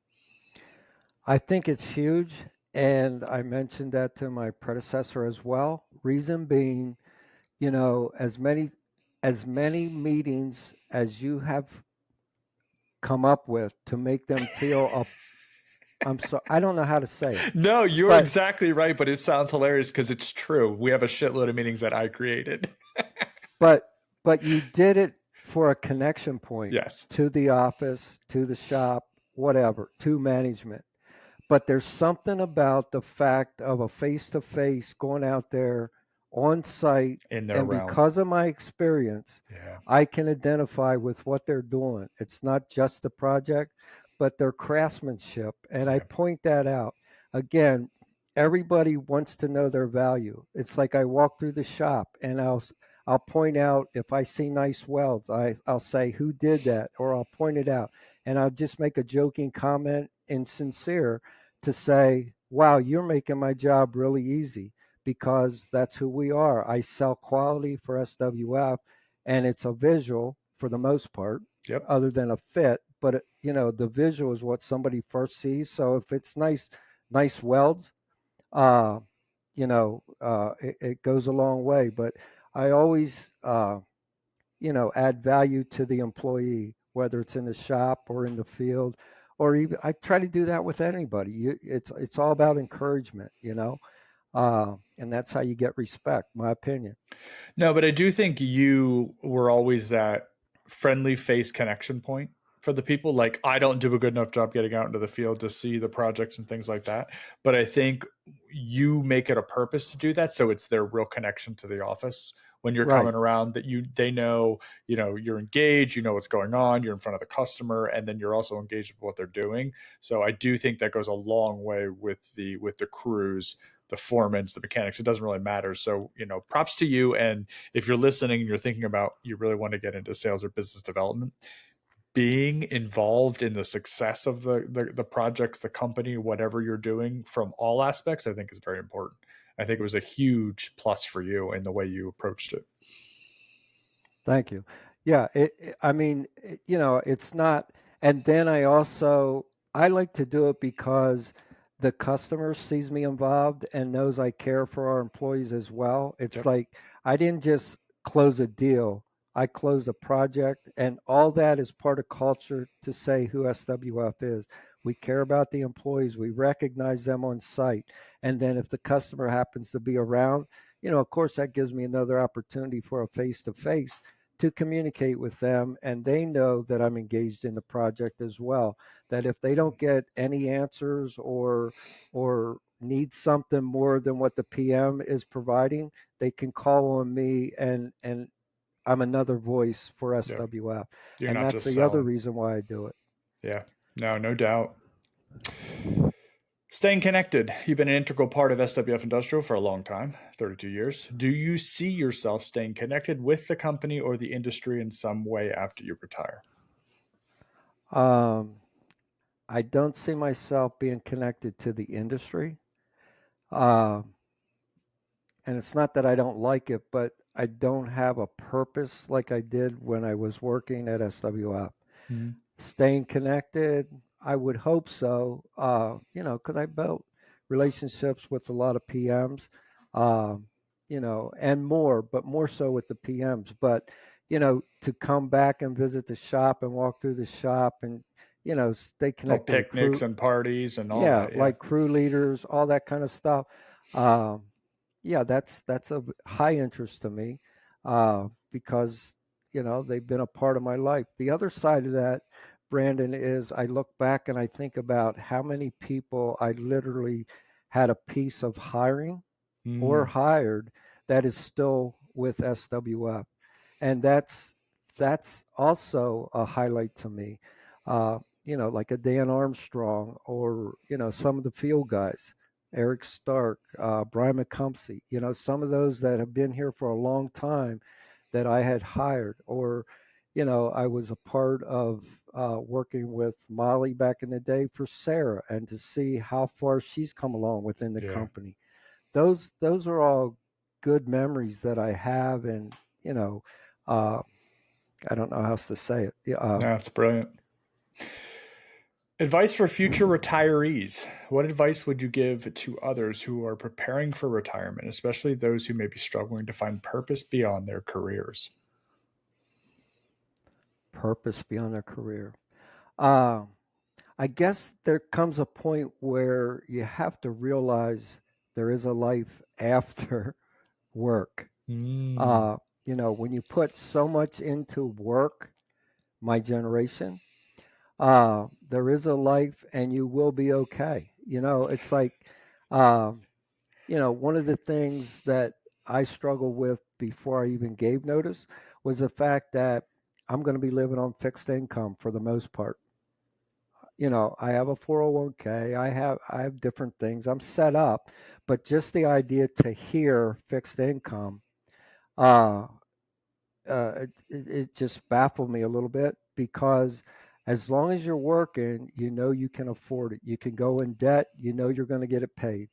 I think it's huge. And I mentioned that to my predecessor as well. Reason being, as many meetings as you have come up with to make them feel I'm so I don't know how to say it, No, you're but exactly right, but it sounds hilarious because it's true. We have a shitload of meetings that I created. but but you did it for a connection point Yes. to the office, to the shop, whatever, to management. but there's something about the fact of a face to face going out there on site. In their And realm. because of my experience, Yeah. I can identify with what they're doing. It's not just the project, but their craftsmanship. And I Yeah. point that out. Again, everybody wants to know their value. It's like I walk through the shop and I'll point out if I see nice welds, I'll say who did that, or I'll point it out. And I'll just make a joking comment and sincere to say, wow, you're making my job really easy, because that's who we are. I sell quality for SWF, and it's a visual for the most part, Yep. other than a fit. But the visual is what somebody first sees. So if it's nice welds, uh, it goes a long way. But I always, add value to the employee, whether it's in the shop or in the field, or even I try to do that with anybody. It's all about encouragement. And that's how you get respect, my opinion. No, but I do think you were always that friendly face connection point for the people. Like, I don't do a good enough job getting out into the field to see the projects and things like that. But I think you make it a purpose to do that. So it's their real connection to the office when you're Right. coming around, that they know, you're engaged, you know what's going on, you're in front of the customer, and then you're also engaged with what they're doing. So I do think that goes a long way with the crews, the foremen, the mechanics. It doesn't really matter. So, props to you. And if you're listening and you're thinking about, you really want to get into sales or business development, being involved in the success of the projects, the company, whatever you're doing from all aspects, I think is very important. I think it was a huge plus for you in the way you approached it. Thank you. Yeah, I mean, it's not. And then I like to do it because the customer sees me involved and knows I care for our employees as well. It's Yep. like I didn't just close a deal, I closed a project, and all that is part of culture to say who SWF is. We care about the employees, we recognize them on site. And then if the customer happens to be around, of course, that gives me another opportunity for a face to face to communicate with them, and they know that I'm engaged in the project as well. That if they don't get any answers or need something more than what the PM is providing, they can call on me, and I'm another voice for Yeah. SWF. You're And not that's just the other selling. reason why I do it. Yeah. No doubt. Staying connected. You've been an integral part of SWF Industrial for a long time, 32 years. Do you see yourself staying connected with the company or the industry in some way after you retire? Um, I don't see myself being connected to the industry. Um, and it's not that I don't like it, but I don't have a purpose like I did when I was working at SWF. Mm-hmm. Staying connected, I would hope so. Because I built relationships with a lot of PMs, and more, but more so with the PMs. But to come back and visit the shop and walk through the shop and stay Oh, connected with picnics crew. and parties and all Yeah, that. Yeah. like crew leaders, all that kind of stuff. Um, yeah, that's of high interest to me, because they've been a part of my life. The other side of that, Brandon, is I look back and I think about how many people I literally had a piece of hiring or Mm, hired that is still with SWF, and that's also a highlight to me. Like a Dan Armstrong, or some of the field guys, Eric Stark, Brian McCumpsey. Some of those that have been here for a long time that I had hired, or I was a part of working with Molly back in the day for Sarah, and to see how far she's come along within the yeah. company. Those are all good memories that I have, and uh, I don't know how else to say it. Yeah, That's brilliant. Advice for future retirees. What advice would you give to others who are preparing for retirement, especially those who may be struggling to find purpose beyond their careers? purpose beyond their career. Uh, I guess there comes a point where you have to realize there is a life after work. Mm, Uh, when you put so much into work, my generation, there is a life, and you will be okay. It's like, um, one of the things that I struggled with before I even gave notice was the fact that I'm going to be living on fixed income for the most part. I have a 401k, I have different things. I'm set up, but just the idea to hear fixed income, uh, it just baffled me a little bit because as long as you're working, you can afford it. You can go in debt, you're going to get it paid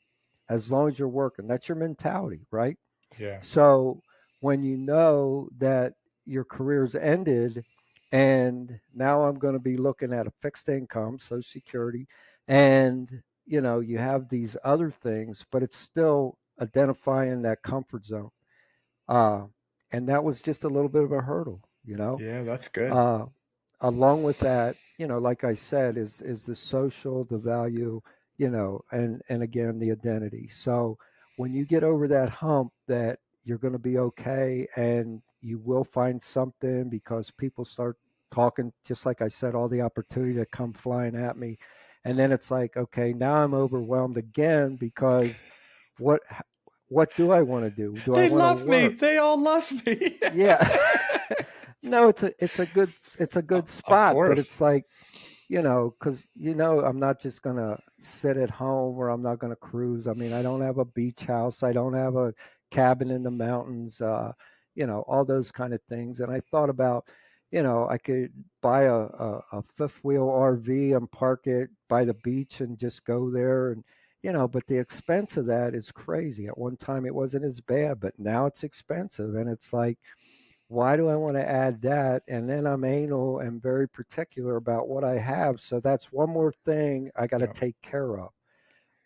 as long as you're working. That's your mentality, right? Yeah. So when you know that your career's ended and now I'm going to be looking at a fixed income, Social Security, and you have these other things, but it's still identifying that comfort zone. Uh, and that was just a little bit of a hurdle. Yeah, that's good. Uh, Along with that, like I said, is the social, the value, and again the identity. So when you get over that hump, that you're going to be okay, and you will find something because people start talking, just like I said, all the opportunity that come flying at me, and then it's like, okay, now I'm overwhelmed again because what what do I want to do? Do I They want to love me. work? They all love me. Yeah. No, it's a good Of spot, but course. it's like, because I'm not just gonna sit at home, or I'm not gonna cruise. I mean, I don't have a beach house, I don't have a cabin in the mountains, all those kind of things. And I thought about, I could buy a fifth wheel RV and park it by the beach and just go there, and but the expense of that is crazy. At one time it wasn't as bad, but now it's expensive, and it's like, why do I want to add that? And then I'm anal and very particular about what I have. So that's one more thing I got to Yeah. take care of,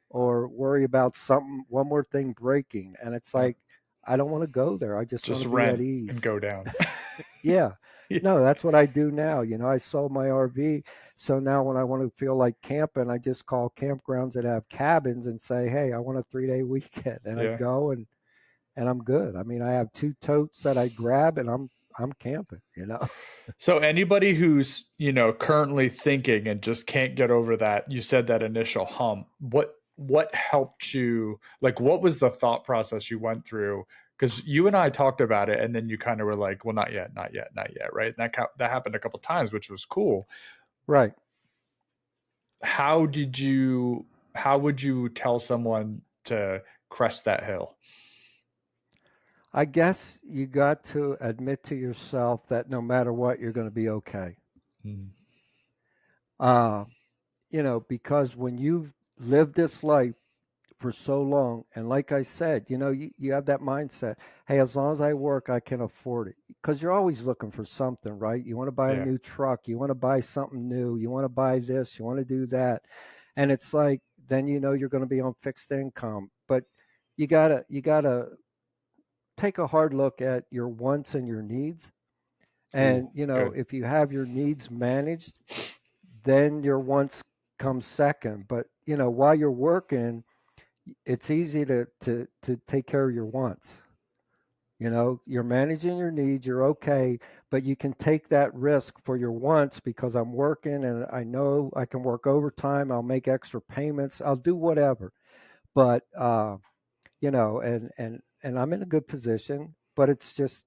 or worry about something, one more thing breaking. And it's Yeah. like, I don't want to go there. I just want Just to be at rent and ease. go down. Yeah. Yeah. No, that's what I do now. I sold my RV. So now when I want to feel like camping, I just call campgrounds that have cabins and say, hey, I want a 3-day weekend. And I Yeah. go, and I'm good. I mean, I have two totes that I grab, and I'm camping. So anybody who's, currently thinking and just can't get over that, you said that initial hump, what helped you, like what was the thought process you went through? Because you and I talked about it, and then you kind of were like, well, not yet, not yet, not yet, right? And that happened a couple times, which was cool. Right. How did you how would you tell someone to crest that hill? I guess you got to admit to yourself that no matter what, you're going to be okay. Mm, Uh, because when you've lived this life for so long, and like I said, you have that mindset, hey, as long as I work, I can afford it. Because you're always looking for something, right? You want to buy a yeah. new truck, you want to buy something new, you want to buy this, you want to do that. And it's like, then you're going to be on fixed income. But you gotta take a hard look at your wants and your needs. Ooh, And good. if you have your needs managed, then your wants come second. But while you're working, it's easy to take care of your wants. You're managing your needs, you're okay, but you can take that risk for your wants because I'm working and I know I can work overtime, I'll make extra payments, I'll do whatever. But and I'm in a good position, but it's just,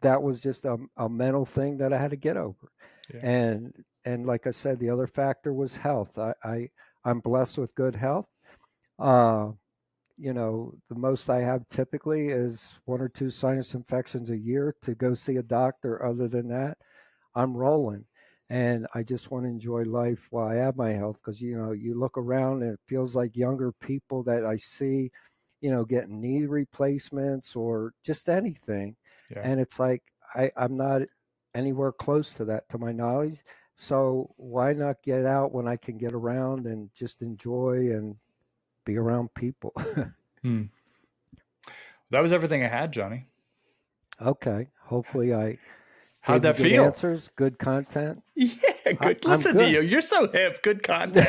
that was just a mental thing that I had to get over. Yeah. And like I said, the other factor was health. I'm blessed with good health. Uh, the most I have typically is one or two sinus infections a year to go see a doctor. Other than that, I'm rolling. And I just want to enjoy life while I have my health, because you look around and it feels like younger people that I see, getting knee replacements or just anything. Yeah. And it's like, I'm not anywhere close to that to my knowledge. So why not get out when I can get around and just enjoy and be around people? Hmm. That was everything I had, Johnny. Okay. Hopefully I How'd gave you that good feel? answers, good content. Yeah, good. I'm Listen to good. you. You're so hip. Good content.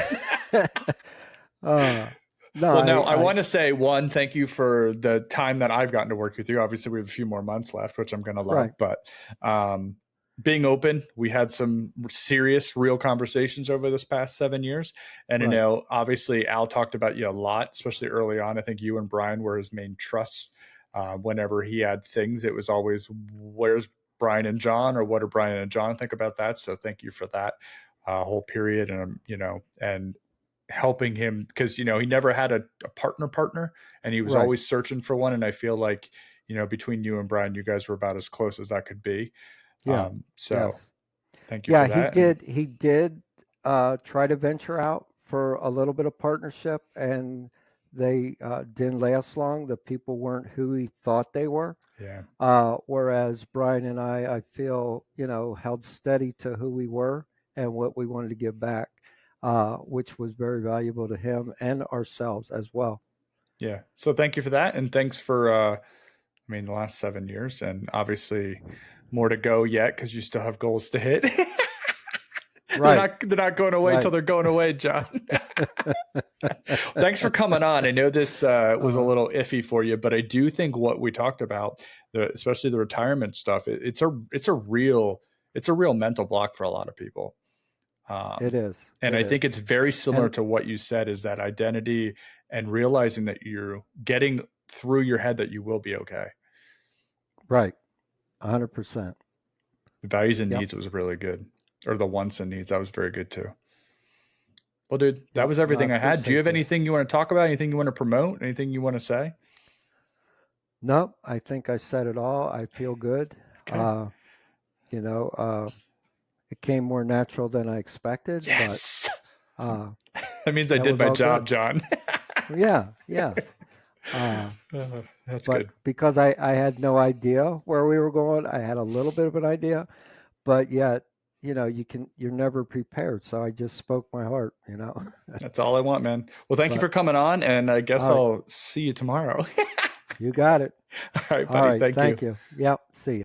uh, no, Well, no, I, I I, want to say one, thank you for the time that I've gotten to work with you. Obviously, we have a few more months left, which I'm going to love, right. but um, being open. We had some serious, real conversations over this past 7 years. And, Right. obviously Al talked about you a lot, especially early on. I think you and Brian were his main trusts. Whenever he had things, it was always, where's Brian and John, or what do Brian and John think about that? So thank you for that whole period. And, and helping him, because, he never had a partner, and he was Right. always searching for one. And I feel like, between you and Brian, you guys were about as close as that could be. Yeah. So Yes. thank you Yeah, for he that. And did. He did try to venture out for a little bit of partnership, and they didn't last long. The people weren't who he thought they were. yeah, Whereas Brian and I feel, held steady to who we were and what we wanted to give back, which was very valuable to him and ourselves as well. yeah. So thank you for that. And thanks for, the last 7 years, and obviously more to go yet, because you still have goals to hit. Right. They're not going away Right. till they're going away, John. Thanks for coming on. I know this was a little iffy for you, but I do think what we talked about, especially the retirement stuff, it's a real mental block for a lot of people. It is. And It I is. think it's very similar And to what you said, is that identity and realizing that you're getting through your head that you will be okay. right. 100%. The values and Yep. needs was really good. Or the wants and needs, that was very good too. Well, dude, that Yep. was No, I everything I had. Do you appreciate have this. anything you want to talk about? Anything you want to promote? Anything you want to say? Nope. I think I said it all. I feel good. Okay. You know, it came more natural than I expected, but Yes. uh, That means I that did was my all job, good. John. Yeah. Yeah. Uh, That's but good. because I had no idea where we were going, I had a little bit of an idea, but yet, you're never prepared. So I just spoke my heart. That's all I want, man. Well, thank you But for coming on, and I guess all right, I'll see you tomorrow. you got it. All right, All buddy. right. Thank you. Thank you. Yep. See you.